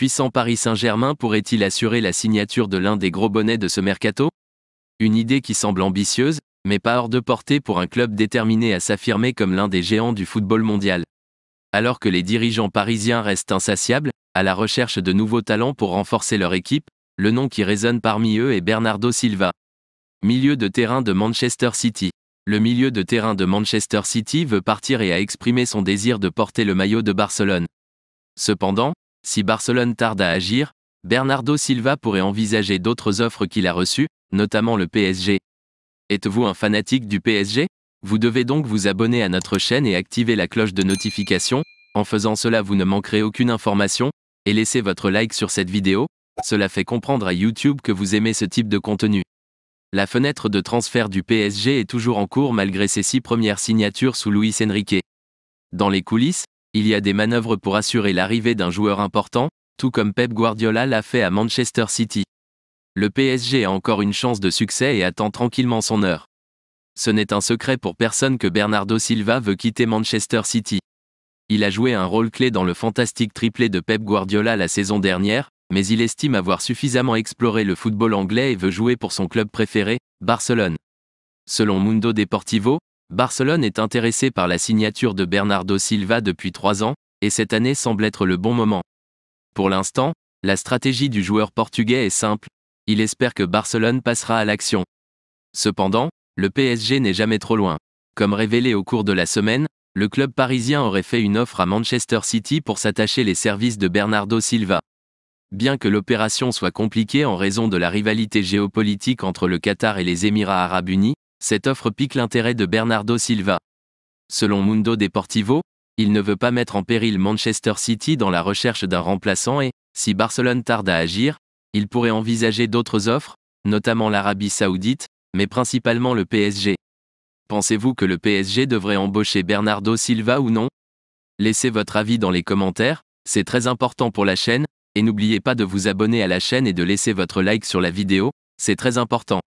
puissant Paris Saint-Germain pourrait-il assurer la signature de l'un des gros bonnets de ce mercato? Une idée qui semble ambitieuse, mais pas hors de portée pour un club déterminé à s'affirmer comme l'un des géants du football mondial. Alors que les dirigeants parisiens restent insatiables, à la recherche de nouveaux talents pour renforcer leur équipe, le nom qui résonne parmi eux est Bernardo Silva. Milieu de terrain de Manchester City. Le milieu de terrain de Manchester City veut partir et a exprimé son désir de porter le maillot de Barcelone. Cependant, si Barcelone tarde à agir, Bernardo Silva pourrait envisager d'autres offres qu'il a reçues, notamment le PSG. Êtes-vous un fanatique du PSG? Vous devez donc vous abonner à notre chaîne et activer la cloche de notification. En faisant cela, vous ne manquerez aucune information, et laissez votre like sur cette vidéo. Cela fait comprendre à YouTube que vous aimez ce type de contenu. La fenêtre de transfert du PSG est toujours en cours malgré ses 6 premières signatures sous Luis Enrique. Dans les coulisses, il y a des manœuvres pour assurer l'arrivée d'un joueur important, tout comme Pep Guardiola l'a fait à Manchester City. Le PSG a encore une chance de succès et attend tranquillement son heure. Ce n'est un secret pour personne que Bernardo Silva veut quitter Manchester City. Il a joué un rôle clé dans le fantastique triplé de Pep Guardiola la saison dernière, mais il estime avoir suffisamment exploré le football anglais et veut jouer pour son club préféré, Barcelone. Selon Mundo Deportivo, Barcelone est intéressé par la signature de Bernardo Silva depuis 3 ans, et cette année semble être le bon moment. Pour l'instant, la stratégie du joueur portugais est simple, il espère que Barcelone passera à l'action. Cependant, le PSG n'est jamais trop loin. Comme révélé au cours de la semaine, le club parisien aurait fait une offre à Manchester City pour s'attacher les services de Bernardo Silva. Bien que l'opération soit compliquée en raison de la rivalité géopolitique entre le Qatar et les Émirats arabes unis, cette offre pique l'intérêt de Bernardo Silva. Selon Mundo Deportivo, il ne veut pas mettre en péril Manchester City dans la recherche d'un remplaçant et, si Barcelone tarde à agir, il pourrait envisager d'autres offres, notamment l'Arabie Saoudite, mais principalement le PSG. Pensez-vous que le PSG devrait embaucher Bernardo Silva ou non? Laissez votre avis dans les commentaires, c'est très important pour la chaîne, et n'oubliez pas de vous abonner à la chaîne et de laisser votre like sur la vidéo, c'est très important.